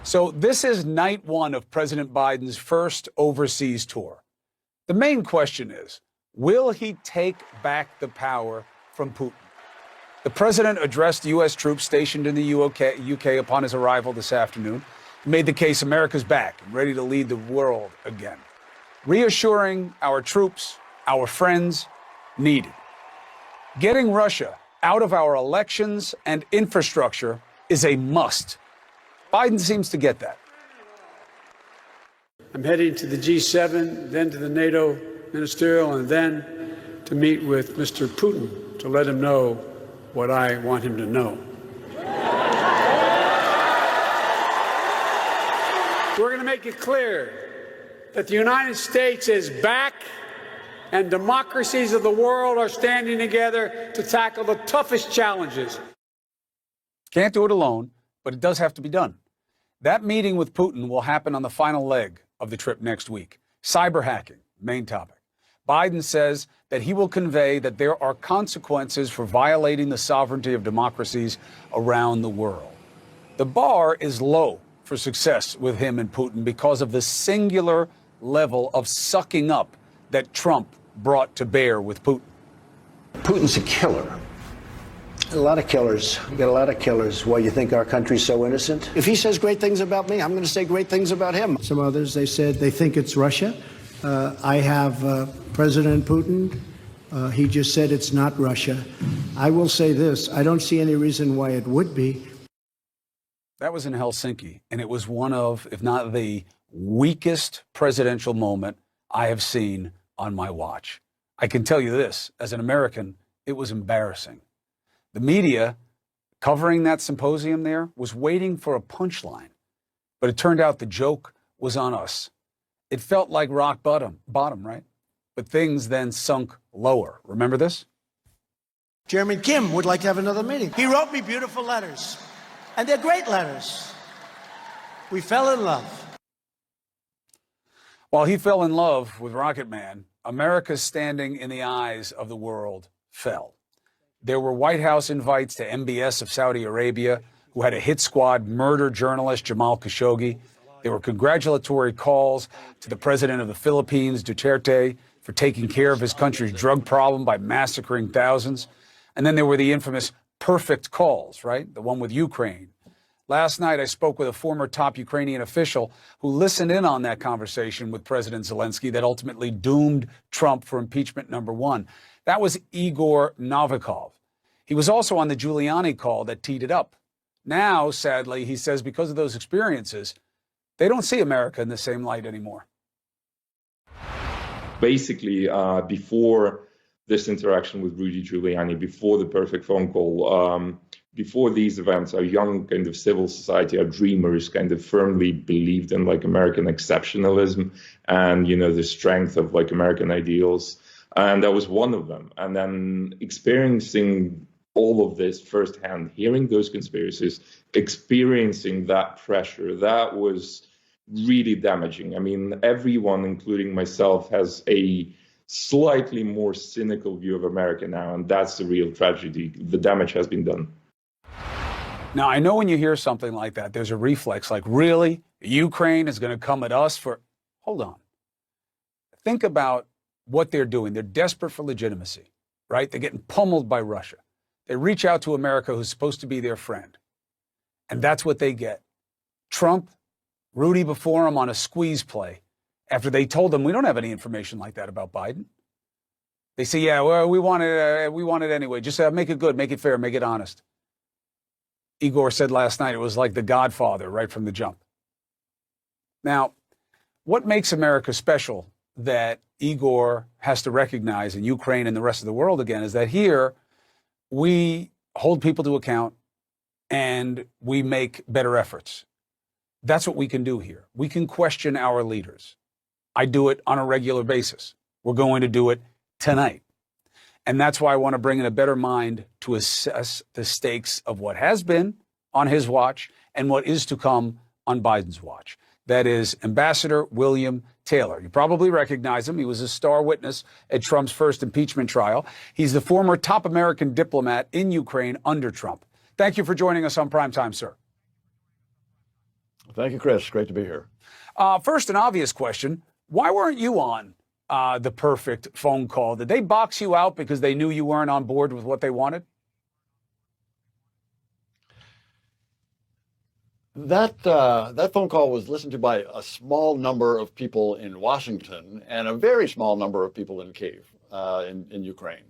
So this is night one of President Biden's first overseas tour. The main question is, will he take back the power from Putin? The president addressed U.S. troops stationed in the UK upon his arrival this afternoon. He made the case America's back and ready to lead the world again, reassuring our troops, our friends, needed. Getting Russia out of our elections and infrastructure is a must. Biden seems to get that. I'm heading to the G7, then to the NATO ministerial, and then to meet with Mr. Putin to let him know what I want him to know. We're going to make it clear that the United States is back and democracies of the world are standing together to tackle the toughest challenges. Can't do it alone, but it does have to be done. That meeting with Putin will happen on the final leg of the trip next week. Cyber hacking, main topic. Biden says that he will convey that there are consequences for violating the sovereignty of democracies around the world. The bar is low for success with him and Putin because of the singular level of sucking up that Trump brought to bear with Putin. Putin's a killer. A lot of killers. You got a lot of killers. Why you think our country's so innocent? If he says great things about me, I'm going to say great things about him. Some others, they said they think it's Russia. I have President Putin. He just said it's not Russia. I will say this. I don't see any reason why it would be. That was in Helsinki, and it was one of, if not the weakest presidential moment I have seen on my watch. I can tell you this, as an American, it was embarrassing. The media covering that symposium there was waiting for a punchline, but it turned out the joke was on us. It felt like rock bottom, right? But things then sunk lower. Remember this? Chairman Kim would like to have another meeting. He wrote me beautiful letters, and they're great letters. We fell in love. While he fell in love with Rocket Man, America's standing in the eyes of the world fell. There were White House invites to MBS of Saudi Arabia, who had a hit squad murder journalist Jamal Khashoggi. There were congratulatory calls to the president of the Philippines, Duterte, for taking care of his country's drug problem by massacring thousands. And then there were the infamous perfect calls, right? The one with Ukraine. Last night, I spoke with a former top Ukrainian official who listened in on that conversation with President Zelensky that ultimately doomed Trump for impeachment #1. That was Igor Novikov. He was also on the Giuliani call that teed it up. Now, sadly, he says because of those experiences, they don't see America in the same light anymore. Basically, before this interaction with Rudy Giuliani, before the perfect phone call, before these events, our young kind of civil society, our dreamers kind of firmly believed in like American exceptionalism and, you know, the strength of like American ideals. And that was one of them. And then experiencing all of this firsthand, hearing those conspiracies, experiencing that pressure, that was really damaging. I mean, everyone, including myself, has a slightly more cynical view of America now, and that's the real tragedy. The damage has been done. Now, I know when you hear something like that, there's a reflex like, really? Ukraine is going to come at us for... Hold on. Think about what they're doing. They're desperate for legitimacy, right? They're getting pummeled by Russia. They reach out to America, who's supposed to be their friend. And that's what they get. Trump, Rudy before him on a squeeze play after they told them, we don't have any information like that about Biden. They say, yeah, well, we want it anyway. Just make it good, make it fair, make it honest. Igor said last night it was like The Godfather right from the jump. Now, what makes America special that Igor has to recognize in Ukraine and the rest of the world again is that here we hold people to account and we make better efforts. That's what we can do here. We can question our leaders. I do it on a regular basis. We're going to do it tonight. And that's why I want to bring in a better mind to assess the stakes of what has been on his watch and what is to come on Biden's watch. That is Ambassador William Taylor. You probably recognize him. He was a star witness at Trump's first impeachment trial. He's the former top American diplomat in Ukraine under Trump. Thank you for joining us on Primetime, sir. Thank you, Chris. Great to be here. First, an obvious question. Why weren't you on the perfect phone call? Did they box you out because they knew you weren't on board with what they wanted? That phone call was listened to by a small number of people in Washington and a very small number of people in Kyiv, in Ukraine.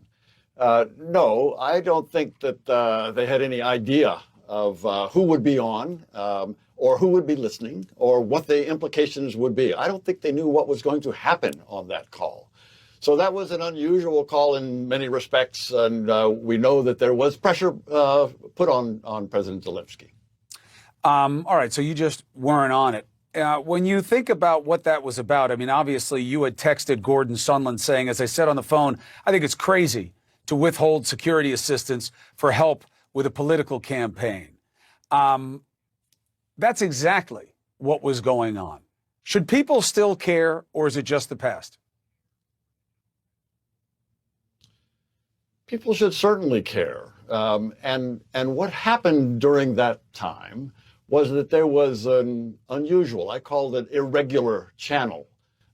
No, I don't think that they had any idea of who would be on, or who would be listening, or what the implications would be. I don't think they knew what was going to happen on that call. So that was an unusual call in many respects, and we know that there was pressure put on President Zelensky. All right, so you just weren't on it. When you think about what that was about, I mean, obviously you had texted Gordon Sondland saying, as I said on the phone, I think it's crazy to withhold security assistance for help with a political campaign. That's exactly what was going on. Should people still care, or is it just the past? People should certainly care. And what happened during that time was that there was an unusual, I called it irregular channel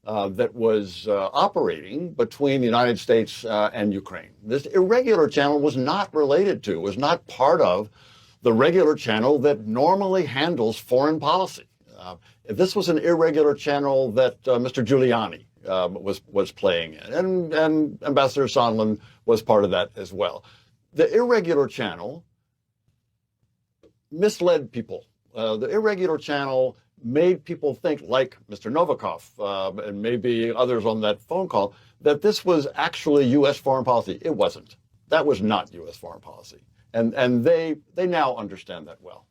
that was operating between the United States and Ukraine. This irregular channel was not related to, was not part of the regular channel that normally handles foreign policy. This was an irregular channel that Mr. Giuliani was playing in, and Ambassador Sondland was part of that as well. The irregular channel misled people. The irregular channel made people think, like Mr. Novikov and maybe others on that phone call, that this was actually U.S. foreign policy. It wasn't. That was not U.S. foreign policy. And they now understand that well.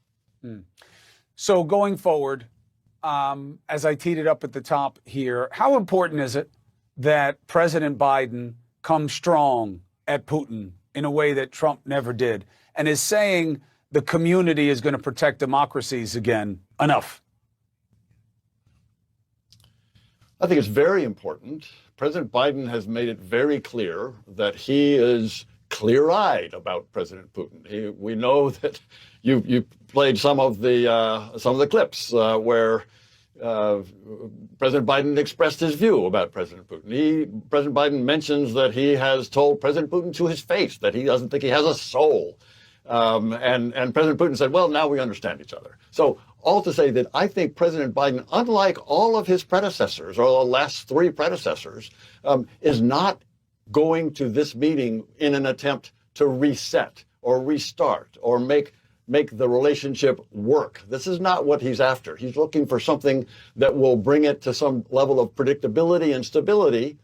So going forward, as I teed it up at the top here, how important is it that President Biden comes strong at Putin in a way that Trump never did, and is saying the community is going to protect democracies again enough? I think it's very important. President Biden has made it very clear that he is clear-eyed about President Putin. We know that you played some of the clips where President Biden expressed his view about President Putin. President Biden mentions that he has told President Putin to his face that he doesn't think he has a soul. And President Putin said, well, now we understand each other. So all to say that I think President Biden, unlike all of his predecessors, or the last three predecessors, is not going to this meeting in an attempt to reset or restart or make the relationship work. This is not what he's after. He's looking for something that will bring it to some level of predictability and stability.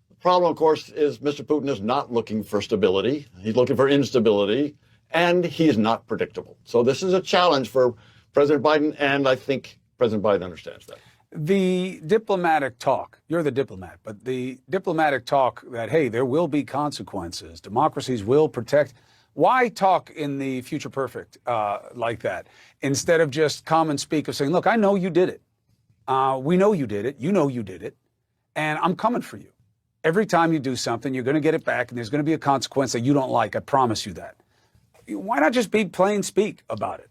The problem, of course, is Mr. Putin is not looking for stability. He's looking for instability, and he's not predictable. So this is a challenge for President Biden, and I think President Biden understands that. The diplomatic talk, you're the diplomat, but the diplomatic talk that, hey, there will be consequences, democracies will protect. Why talk in the future perfect like that instead of just common speak of saying, look, I know you did it. We know you did it. You know you did it. And I'm coming for you. Every time you do something, you're going to get it back, and there's going to be a consequence that you don't like. I promise you that. Why not just be plain speak about it?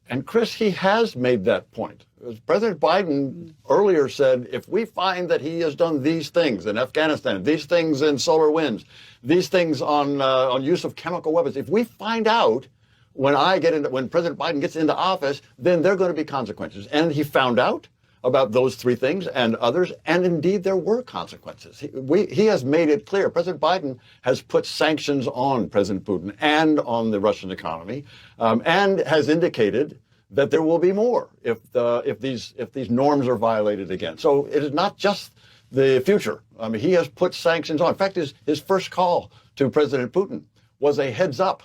And Chris, he has made that point. President Biden earlier said, if we find that he has done these things in Afghanistan, these things in solar winds, these things on use of chemical weapons, if we find out when President Biden gets into office, then there are going to be consequences. And he found out about those three things and others, and indeed there were consequences. He has made it clear. President Biden has put sanctions on President Putin and on the Russian economy, and has indicated that there will be more if these norms are violated again. So it is not just the future. I mean, he has put sanctions on. In fact, his first call to President Putin was a heads up.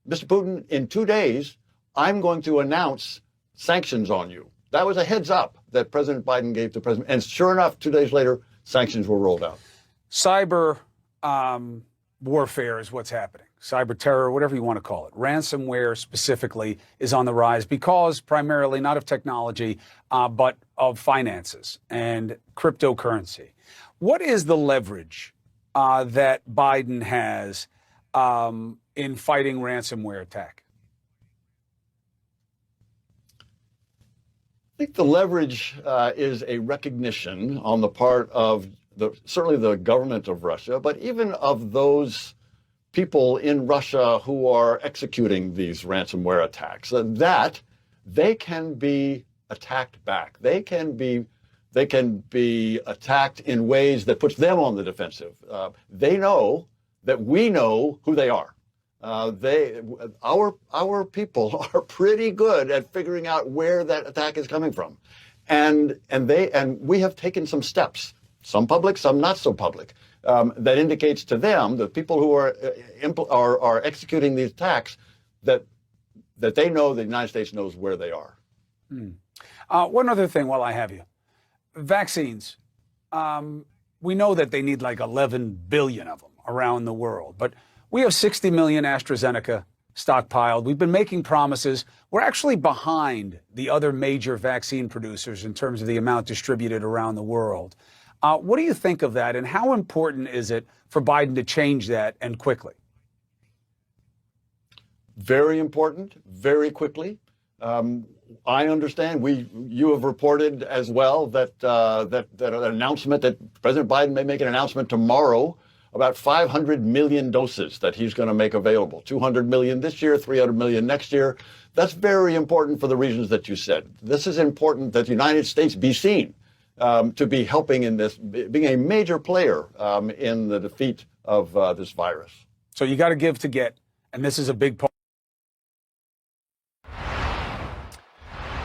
Mr. Putin, in 2 days, I'm going to announce sanctions on you. That was a heads up that President Biden gave to President. And sure enough, 2 days later, sanctions were rolled out. Cyber warfare is what's happening. Cyber terror, whatever you want to call it. Ransomware specifically is on the rise because primarily not of technology, but of finances and cryptocurrency. What is the leverage that Biden has in fighting ransomware attack? think the leverage is a recognition on the part of certainly the government of Russia, but even of those people in Russia who are executing these ransomware attacks, that they can be attacked back. They can be attacked in ways that puts them on the defensive. They know that we know who they are. Our people are pretty good at figuring out where that attack is coming from, and we have taken some steps, some public, some not so public, that indicates to them, the people who are executing these attacks, that they know the United States knows where they are. One other thing while I have you, vaccines. We know that they need like 11 billion of them around the world, but we have 60 million AstraZeneca stockpiled. We've been making promises. We're actually behind the other major vaccine producers in terms of the amount distributed around the world. What do you think of that, and how important is it for Biden to change that, and quickly? Very important, very quickly. I understand. You have reported as well that an announcement that President Biden may make an announcement tomorrow about 500 million doses that he's going to make available. 200 million this year, 300 million next year. That's very important for the reasons that you said. This is important that the United States be seen to be helping in this, being a major player in the defeat of this virus. So you got to give to get, and this is a big part.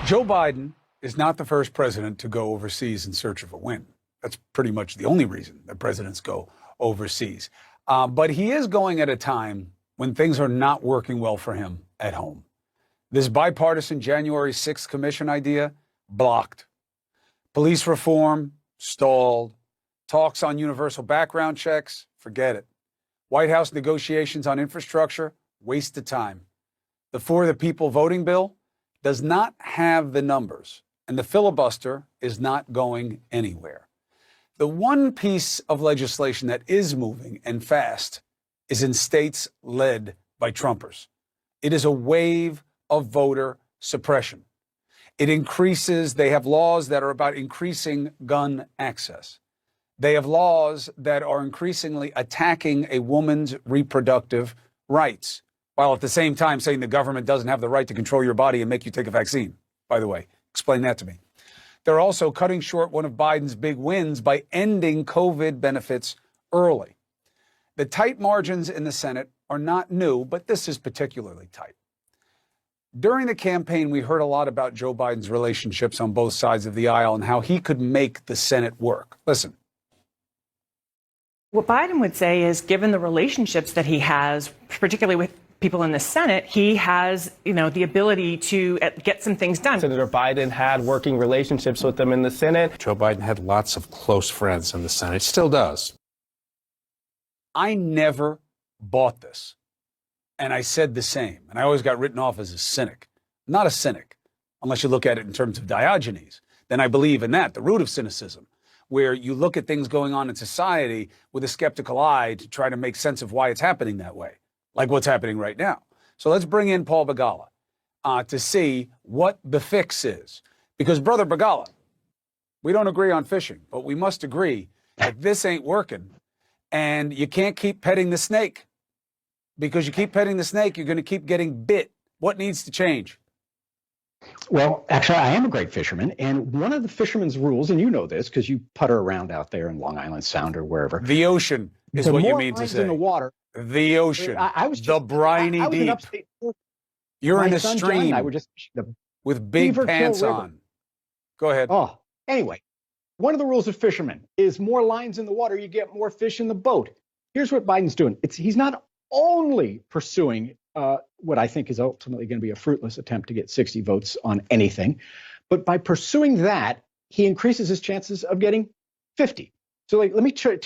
Joe Biden is not the first president to go overseas in search of a win. That's pretty much the only reason that presidents go overseas. But he is going at a time when things are not working well for him at home. This bipartisan January 6th commission idea, blocked. Police reform, stalled. Talks on universal background checks, forget it. White House negotiations on infrastructure, waste of time. The For the People voting bill does not have the numbers, and the filibuster is not going anywhere. The one piece of legislation that is moving, and fast, is in states led by Trumpers. It is a wave of voter suppression. It increases, they have laws that are about increasing gun access. They have laws that are increasingly attacking a woman's reproductive rights, while at the same time saying the government doesn't have the right to control your body and make you take a vaccine. By the way, explain that to me. They're also cutting short one of Biden's big wins by ending COVID benefits early. The tight margins in the Senate are not new, but this is particularly tight. During the campaign, we heard a lot about Joe Biden's relationships on both sides of the aisle and how he could make the Senate work. Listen. What Biden would say is, given the relationships that he has, particularly with people in the Senate, he has, the ability to get some things done. Senator Biden had working relationships with them in the Senate. Joe Biden had lots of close friends in the Senate, still does. I never bought this. And I said the same. And I always got written off as a cynic. I'm not a cynic, unless you look at it in terms of Diogenes. Then I believe in that, the root of cynicism, where you look at things going on in society with a skeptical eye to try to make sense of why it's happening that way, like what's happening right now. So let's bring in Paul Begala to see what the fix is. Because, Brother Begala, we don't agree on fishing, but we must agree that this ain't working. And you can't keep petting the snake. Because you keep petting the snake, you're going to keep getting bit. What needs to change? Well, actually, I am a great fisherman. And one of the fisherman's rules, and you know this because you putter around out there in Long Island Sound or wherever. The ocean is what you mean to say. In the water. The ocean. I was just, the briny I was deep. in upstate, you're in the son, stream. John, I would just with big pants on. Go ahead. Oh, anyway, one of the rules of fishermen is more lines in the water, you get more fish in the boat. Here's what Biden's doing. He's not only pursuing what I think is ultimately going to be a fruitless attempt to get 60 votes on anything, but by pursuing that, he increases his chances of getting 50. So let me tell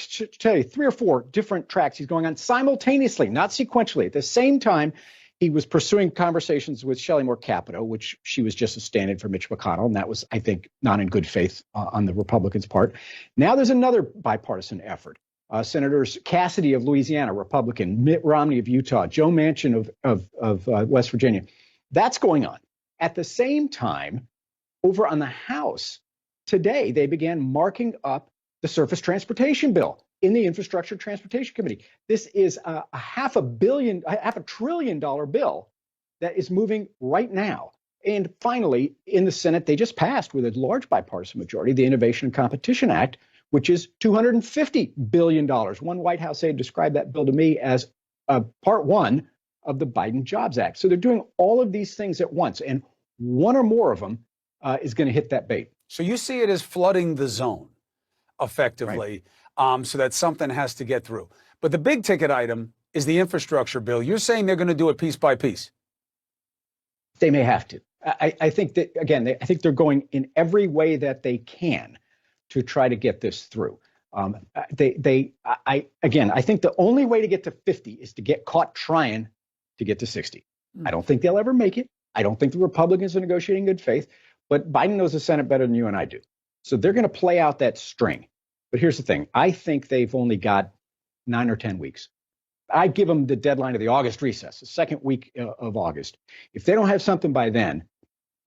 you 3 or 4 different tracks he's going on simultaneously, not sequentially. At the same time, he was pursuing conversations with Shelley Moore Capito, which she was just a stand-in for Mitch McConnell, and that was, I think, not in good faith on the Republicans' part. Now there's another bipartisan effort. Senators Cassidy of Louisiana, Republican, Mitt Romney of Utah, Joe Manchin of West Virginia. That's going on. At the same time, over on the House today, they began marking up the surface transportation bill in the Infrastructure Transportation Committee. This is a half a trillion dollar bill that is moving right now. And finally, in the Senate, they just passed with a large bipartisan majority the Innovation and Competition Act, which is $250 billion. One White House aide described that bill to me as part one of the Biden Jobs Act. So they're doing all of these things at once, and one or more of them is going to hit that bait. So you see it as flooding the zone, effectively, so that something has to get through. But the big ticket item is the infrastructure bill. You're saying they're going to do it piece by piece. They may have to. I think that, again, I think they're going in every way that they can to try to get this through. I think the only way to get to 50 is to get caught trying to get to 60. I don't think they'll ever make it. I don't think the Republicans are negotiating in good faith, but Biden knows the Senate better than you and I do. So they're going to play out that string. But here's the thing. I think they've only got 9 or 10 weeks. I give them the deadline of the August recess, the second week of August. If they don't have something by then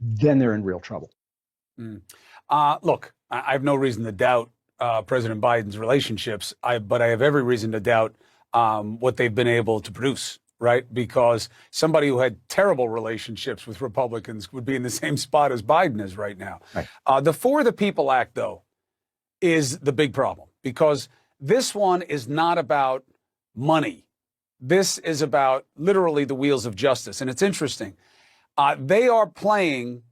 they're in real trouble. Look, I have no reason to doubt President Biden's relationships, but I have every reason to doubt what they've been able to produce, right? Because somebody who had terrible relationships with Republicans would be in the same spot as Biden is right now. Right. The For the People Act, though, is the big problem, because this one is not about money. This is about literally the wheels of justice. And it's interesting. They are playing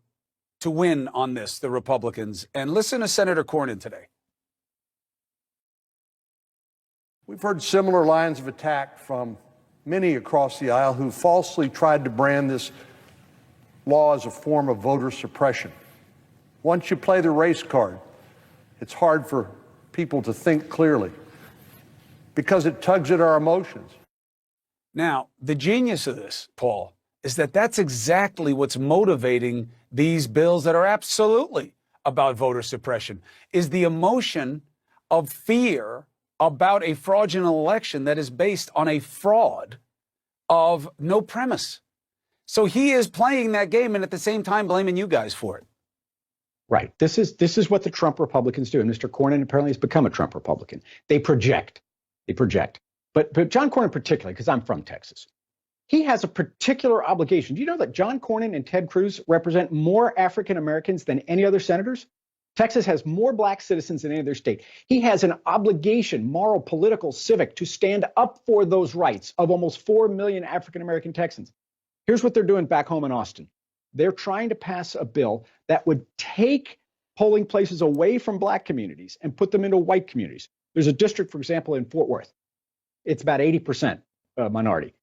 to win on this, the Republicans. And listen to Senator Cornyn today. We've heard similar lines of attack from many across the aisle who falsely tried to brand this law as a form of voter suppression. Once you play the race card, it's hard for people to think clearly because it tugs at our emotions. Now, the genius of this, Paul, is that that's exactly what's motivating these bills that are absolutely about voter suppression, is the emotion of fear about a fraudulent election that is based on a fraud of no premise. So he is playing that game and at the same time blaming you guys for it. Right. This is what the Trump Republicans do. And Mr. Cornyn apparently has become a Trump Republican. They project. But John Cornyn particularly, because I'm from Texas, he has a particular obligation. Do you know that John Cornyn and Ted Cruz represent more African Americans than any other senators? Texas has more black citizens than any other state. He has an obligation, moral, political, civic, to stand up for those rights of almost 4 million African American Texans. Here's what they're doing back home in Austin. They're trying to pass a bill that would take polling places away from black communities and put them into white communities. There's a district, for example, in Fort Worth. It's about 80% minority.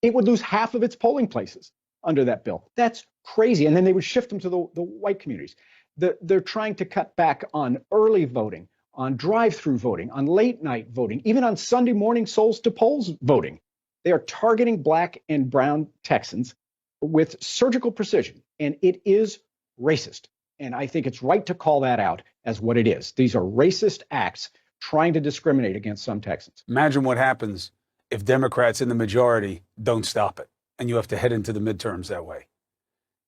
It would lose half of its polling places under that bill. That's crazy. And then they would shift them to the white communities. They're trying to cut back on early voting, on drive-through voting, on late night voting, even on Sunday morning souls to polls voting. They are targeting black and brown Texans with surgical precision, and it is racist. And I think it's right to call that out as what it is. These are racist acts trying to discriminate against some Texans. Imagine what happens if Democrats in the majority don't stop it, and you have to head into the midterms that way.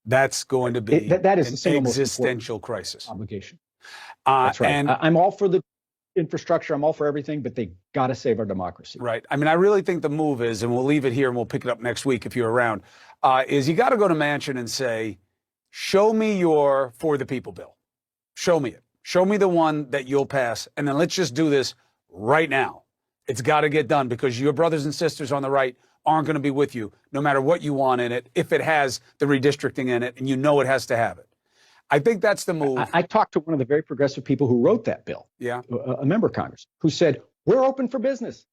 That's going to be that is the single most existential crisis. Obligation. That's right. And I'm all for the infrastructure. I'm all for everything, but they got to save our democracy. Right. I mean, I really think the move is, and we'll leave it here and we'll pick it up next week if you're around, is you got to go to Manchin and say, show me your For the People bill. Show me it. Show me the one that you'll pass, and then let's just do this right now. It's got to get done because your brothers and sisters on the right aren't going to be with you no matter what you want in it, if it has the redistricting in it, and you know it has to have it. I think that's the move. I talked to one of the very progressive people who wrote that bill, a member of Congress, who said, we're open for business.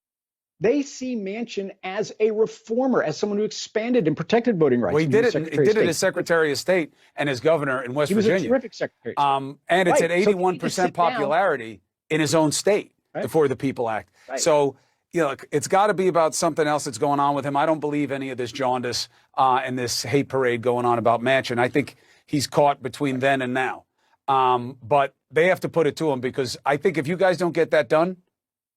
They see Manchin as a reformer, as someone who expanded and protected voting rights. Well, he did it as Secretary of State and as governor in West Virginia. He was a terrific Secretary of State. And it's at 81% popularity in his own state, the For the People Act. Right. So, you know, it's got to be about something else that's going on with him. I don't believe any of this jaundice and this hate parade going on about Manchin. I think he's caught between then and now. But they have to put it to him, because I think if you guys don't get that done,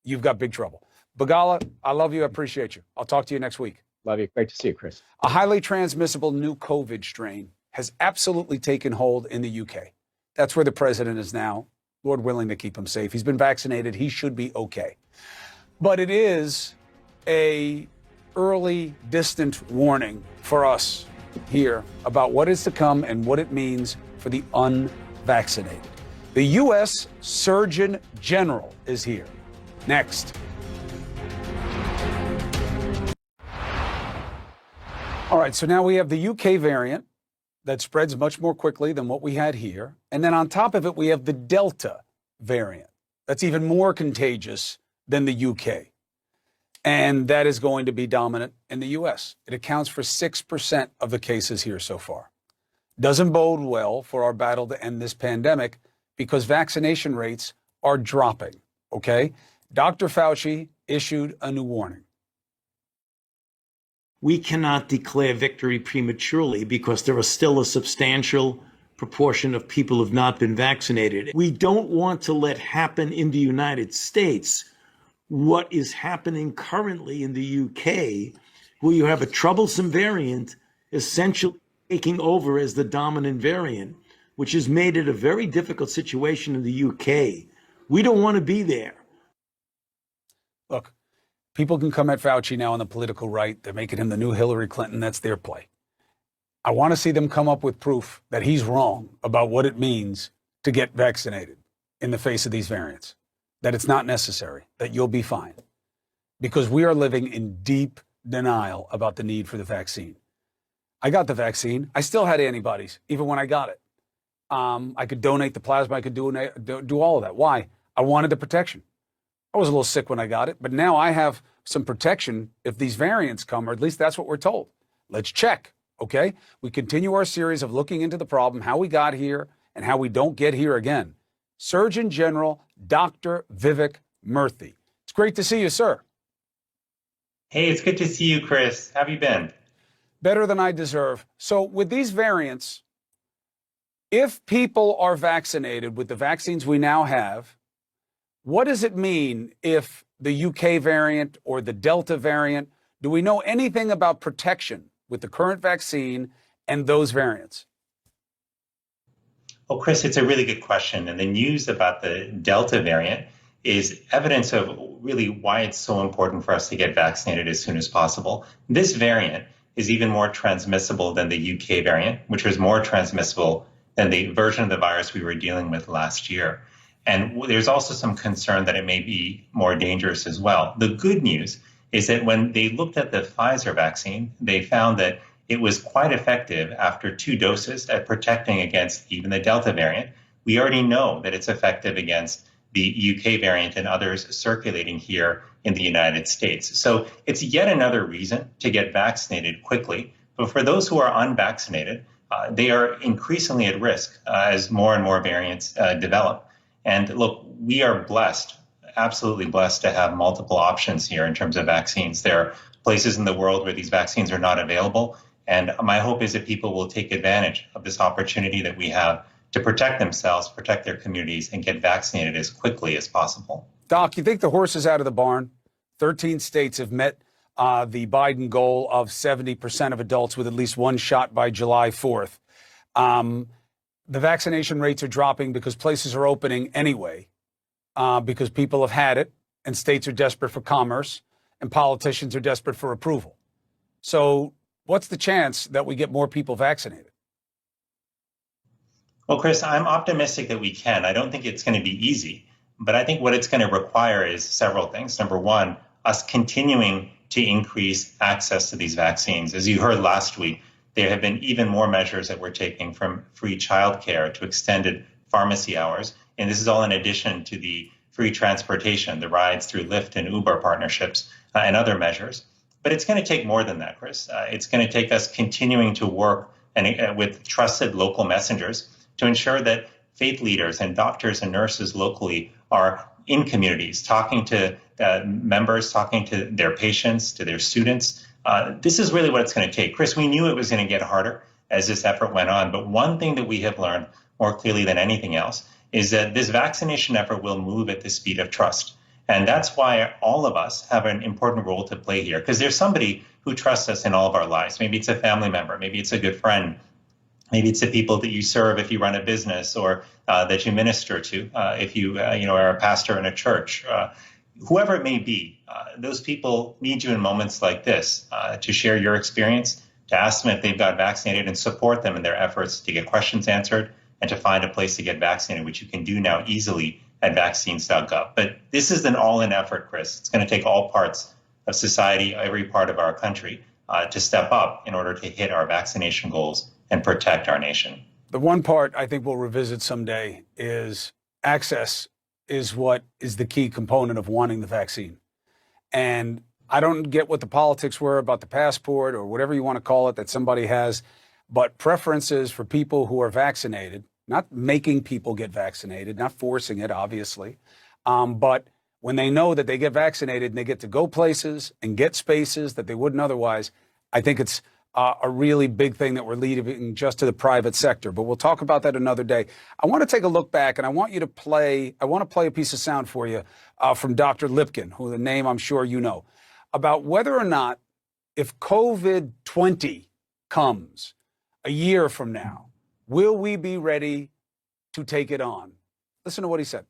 you've got big trouble. Begala, I love you. I appreciate you. I'll talk to you next week. Love you. Great to see you, Chris. A highly transmissible new COVID strain has absolutely taken hold in the UK. That's where the president is now. Lord willing to keep him safe. He's been vaccinated. He should be okay. But it is a early, distant warning for us here about what is to come and what it means for the unvaccinated. The U.S. Surgeon General is here. Next. All right, so now we have the UK variant that spreads much more quickly than what we had here. And then on top of it, we have the Delta variant that's even more contagious than the UK. And that is going to be dominant in the U.S. It accounts for 6% of the cases here so far. Doesn't bode well for our battle to end this pandemic because vaccination rates are dropping, okay? Dr. Fauci issued a new warning. We cannot declare victory prematurely because there are still a substantial proportion of people who have not been vaccinated. We don't want to let happen in the United States what is happening currently in the UK, where you have a troublesome variant essentially taking over as the dominant variant, which has made it a very difficult situation in the UK. We don't want to be there. Look, people can come at Fauci now on the political right. They're making him the new Hillary Clinton. That's their play. I want to see them come up with proof that he's wrong about what it means to get vaccinated in the face of these variants, that it's not necessary, that you'll be fine. Because we are living in deep denial about the need for the vaccine. I got the vaccine. I still had antibodies, even when I got it. I could donate the plasma. I could do all of that. Why? I wanted the protection. I was a little sick when I got it, but now I have some protection if these variants come, or at least that's what we're told. Let's check, okay? We continue our series of looking into the problem, how we got here, and how we don't get here again. Surgeon General Dr. Vivek Murthy. It's great to see you, sir. Hey, it's good to see you, Chris. How have you been? Better than I deserve. So with these variants, if people are vaccinated with the vaccines we now have, what does it mean if the UK variant or the Delta variant, do we know anything about protection with the current vaccine and those variants? Well, Chris, it's a really good question. And the news about the Delta variant is evidence of really why it's so important for us to get vaccinated as soon as possible. This variant is even more transmissible than the UK variant, which was more transmissible than the version of the virus we were dealing with last year. And there's also some concern that it may be more dangerous as well. The good news is that when they looked at the Pfizer vaccine, they found that it was quite effective after 2 doses at protecting against even the Delta variant. We already know that it's effective against the UK variant and others circulating here in the United States. So it's yet another reason to get vaccinated quickly. But for those who are unvaccinated, they are increasingly at risk as more and more variants develop. And look, we are blessed, absolutely blessed to have multiple options here in terms of vaccines. There are places in the world where these vaccines are not available. And my hope is that people will take advantage of this opportunity that we have to protect themselves, protect their communities, and get vaccinated as quickly as possible. Doc, you think the horse is out of the barn? 13 states have met the Biden goal of 70% of adults with at least one shot by July 4th. The vaccination rates are dropping because places are opening anyway, because people have had it, and states are desperate for commerce, and politicians are desperate for approval. So what's the chance that we get more people vaccinated? Well, Chris, I'm optimistic that we can. I don't think it's going to be easy, but I think what it's going to require is several things. Number one, us continuing to increase access to these vaccines. As you heard last week, there have been even more measures that we're taking, from free childcare to extended pharmacy hours. And this is all in addition to the free transportation, the rides through Lyft and Uber partnerships and other measures. But it's going to take more than that, Chris. It's going to take us continuing to work with trusted local messengers to ensure that faith leaders and doctors and nurses locally are in communities, talking to members, talking to their patients, to their students. This is really what it's going to take. Chris, we knew it was going to get harder as this effort went on. But one thing that we have learned more clearly than anything else is that this vaccination effort will move at the speed of trust. And that's why all of us have an important role to play here, because there's somebody who trusts us in all of our lives. Maybe it's a family member, maybe it's a good friend, Maybe it's the people that you serve if you run a business, or that you minister to if you are a pastor in a church. Whoever it may be, those people need you in moments like this to share your experience, to ask them if they've got vaccinated, and support them in their efforts to get questions answered and to find a place to get vaccinated, which you can do now easily at vaccines.gov. But this is an all-in effort, Chris. It's going to take all parts of society, every part of our country, to step up in order to hit our vaccination goals and protect our nation. The one part I think we'll revisit someday is access is what is the key component of wanting the vaccine. And I don't get what the politics were about the passport or whatever you want to call it that somebody has, but preferences for people who are vaccinated, not making people get vaccinated, not forcing it, obviously, but when they know that they get vaccinated and they get to go places and get spaces that they wouldn't otherwise, I think it's a really big thing that we're leaving just to the private sector. But we'll talk about that another day. I want to take a look back, and I want to play a piece of sound for you from Dr. Lipkin, who the name I'm sure you know, about whether or not if COVID-20 comes a year from now, will we be ready to take it on? Listen to what he said.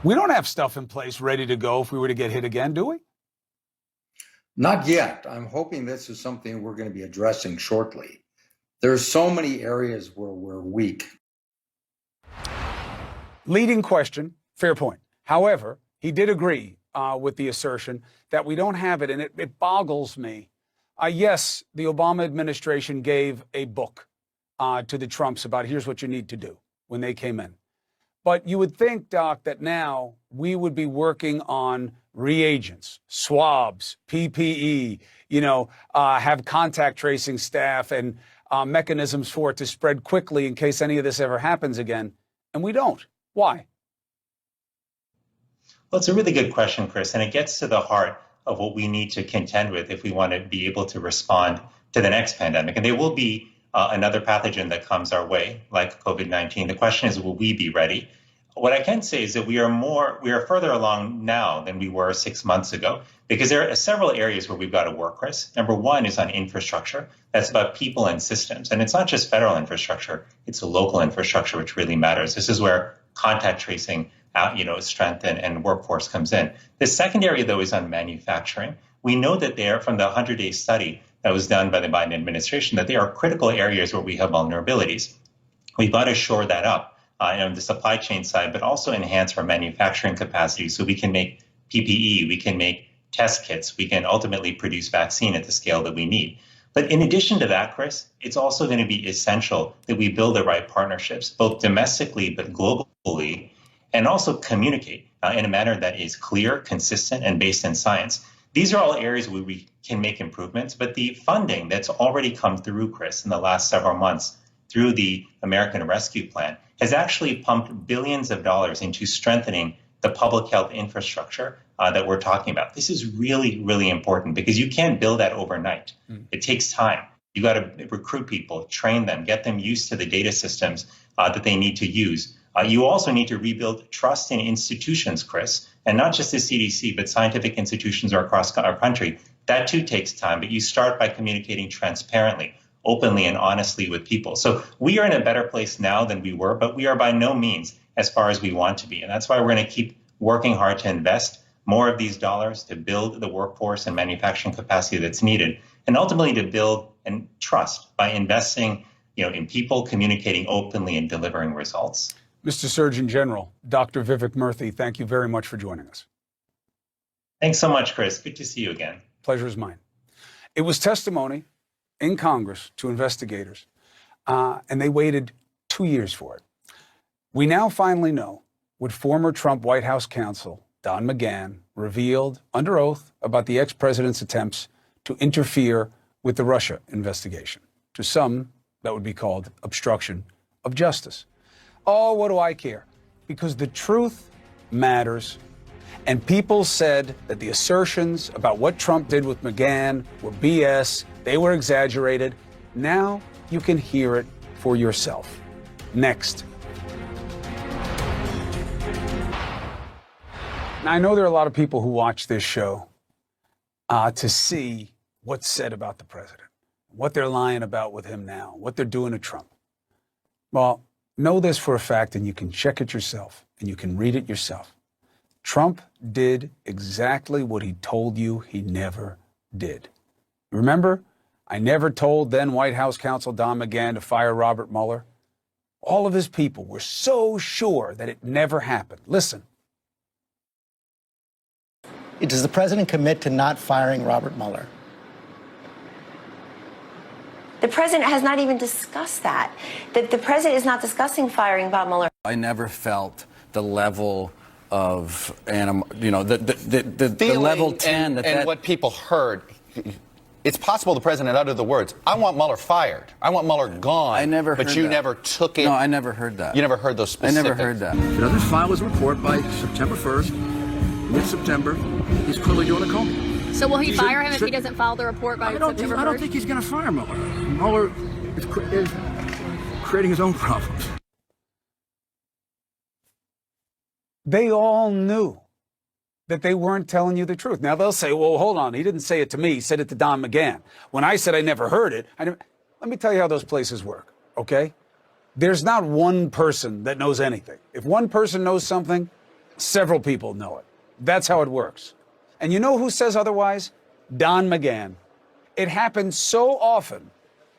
We don't have stuff in place ready to go if we were to get hit again, do we? Not yet. I'm hoping this is something we're going to be addressing shortly. There's so many areas where we're weak. Leading question, fair point. However, he did agree with the assertion that we don't have it, and it boggles me. Yes, the Obama administration gave a book to the Trumps about here's what you need to do when they came in. But you would think, Doc, that now we would be working on reagents, swabs, PPE, have contact tracing staff and mechanisms for it to spread quickly in case any of this ever happens again. And we don't. Why? Well, it's a really good question, Chris, and it gets to the heart of what we need to contend with if we want to be able to respond to the next pandemic. And there will be another pathogen that comes our way, like COVID-19. The question is, will we be ready? What I can say is that we are further along now than we were 6 months ago, because there are several areas where we've got to work, Chris. Number one is on infrastructure. That's about people and systems. And it's not just federal infrastructure, it's a local infrastructure, which really matters. This is where contact tracing, strength and workforce comes in. The second area, though, is on manufacturing. We know that there, from the 100-day study that was done by the Biden administration, that there are critical areas where we have vulnerabilities. We've got to shore that up on the supply chain side, but also enhance our manufacturing capacity so we can make PPE, we can make test kits, we can ultimately produce vaccine at the scale that we need. But in addition to that, Chris, it's also going to be essential that we build the right partnerships, both domestically but globally, and also communicate in a manner that is clear, consistent, and based in science. These are all areas where we can make improvements, but the funding that's already come through, Chris, in the last several months through the American Rescue Plan has actually pumped billions of dollars into strengthening the public health infrastructure that we're talking about. This is really, really important because you can't build that overnight. It takes time. You got to recruit people, train them, get them used to the data systems that they need to use. You also need to rebuild trust in institutions, Chris, and not just the CDC, but scientific institutions across our country. That too takes time, but you start by communicating transparently, openly and honestly with people. So we are in a better place now than we were, but we are by no means as far as we want to be. And that's why we're going to keep working hard to invest more of these dollars to build the workforce and manufacturing capacity that's needed, and ultimately to build and trust by investing, in people, communicating openly and delivering results. Mr. Surgeon General, Dr. Vivek Murthy, thank you very much for joining us. Thanks so much, Chris. Good to see you again. Pleasure is mine. It was testimony in Congress to investigators, and they waited 2 years for it. We now finally know what former Trump White House counsel Don McGahn revealed under oath about the ex-president's attempts to interfere with the Russia investigation. To some, that would be called obstruction of justice. Oh, what do I care? Because the truth matters. And people said that the assertions about what Trump did with McGahn were BS. They were exaggerated. Now you can hear it for yourself. Next. Now, I know there are a lot of people who watch this show to see what's said about the president. what they're lying about with him now, what they're doing to Trump. Well, know this for a fact, and you can check it yourself, and you can read it yourself. Trump did exactly what he told you he never did. Remember, I never told then White House counsel Don McGahn to fire Robert Mueller. All of his people were so sure that it never happened. Listen. Does the president commit to not firing Robert Mueller? The president has not even discussed that. The president is not discussing firing Bob Mueller. I never felt the level of the level 10 and what people heard. It's possible the president uttered the words, "I want Mueller fired. I want Mueller gone." I never heard But you that. never took it. No, I never heard that. You never heard those specifics. I never heard that. If he doesn't file his report by September 1st, mid-September, he's clearly doing a coma. So will he fire him if he doesn't file the report by September 1st? I don't think he's going to fire Mueller. Mueller is creating his own problems. They all knew that they weren't telling you the truth. Now they'll say, well, hold on. He didn't say it to me. He said it to Don McGahn. When I said I never heard it, let me tell you how those places work, okay? There's not one person that knows anything. If one person knows something, several people know it. That's how it works. And you know who says otherwise? Don McGahn. It happened so often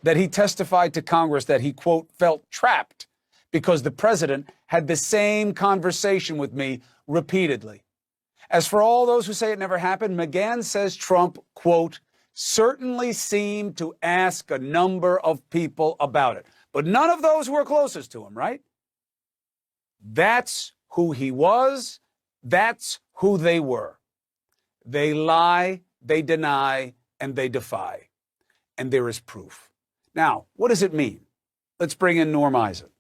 that he testified to Congress that he, quote, felt trapped because the president had the same conversation with me repeatedly. As for all those who say it never happened, McGahn says Trump, quote, certainly seemed to ask a number of people about it. But none of those who were closest to him, right? That's who he was. That's who they were. They lie, they deny, and they defy. And there is proof. Now, what does it mean? Let's bring in Norm Eisen.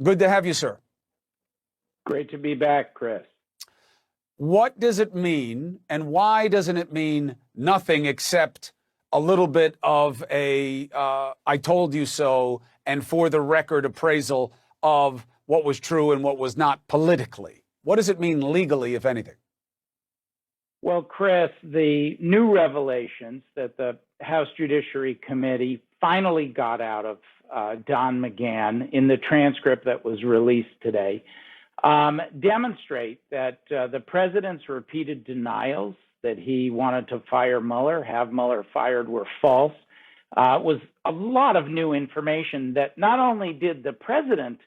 Good to have you, sir. Great to be back, Chris. What does it mean, and why doesn't it mean nothing except a little bit of a I told you so, and for the record appraisal of what was true and what was not politically? What does it mean legally, if anything? Well, Chris, the new revelations that the House Judiciary Committee finally got out of Don McGahn in the transcript that was released today demonstrate that the president's repeated denials that he wanted to fire Mueller, have Mueller fired, were false. Was a lot of new information that not only did the president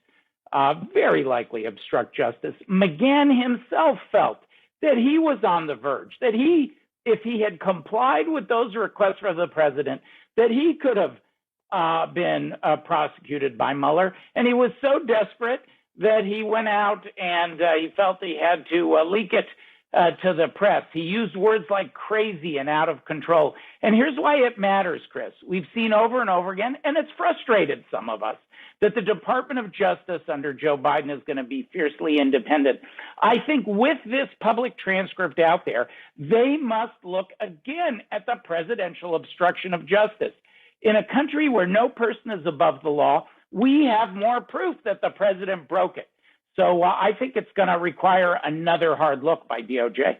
very likely obstruct justice, McGahn himself felt that he was on the verge, that he, if he had complied with those requests from the president, that he could have been prosecuted by Mueller. And he was so desperate that he went out and he felt he had to leak it to the press. He used words like crazy and out of control. And here's why it matters, Chris. We've seen over and over again, and it's frustrated some of us, that the Department of Justice under Joe Biden is going to be fiercely independent. I think with this public transcript out there, they must look again at the presidential obstruction of justice. In a country where no person is above the law, we have more proof that the president broke it. So I think it's going to require another hard look by DOJ.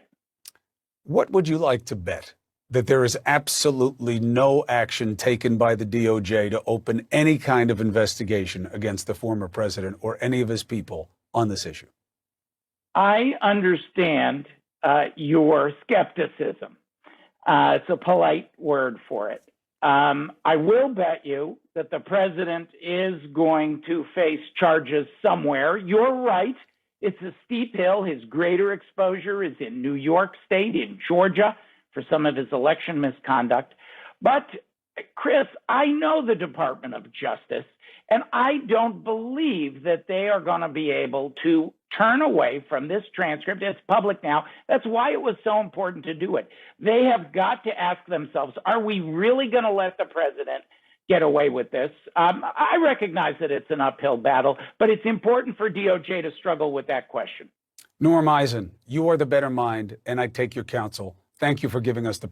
What would you like to bet? That there is absolutely no action taken by the DOJ to open any kind of investigation against the former president or any of his people on this issue? I understand your skepticism. It's a polite word for it. I will bet you that the president is going to face charges somewhere. You're right. It's a steep hill. His greater exposure is in New York State, in Georgia, for some of his election misconduct. But, Chris, I know the Department of Justice, and I don't believe that they are going to be able to turn away from this transcript. It's public now. That's why it was so important to do it. They have got to ask themselves, are we really going to let the president get away with this? I recognize that it's an uphill battle, but it's important for DOJ to struggle with that question. Norm Eisen, you are the better mind, and I take your counsel. Thank you for giving us the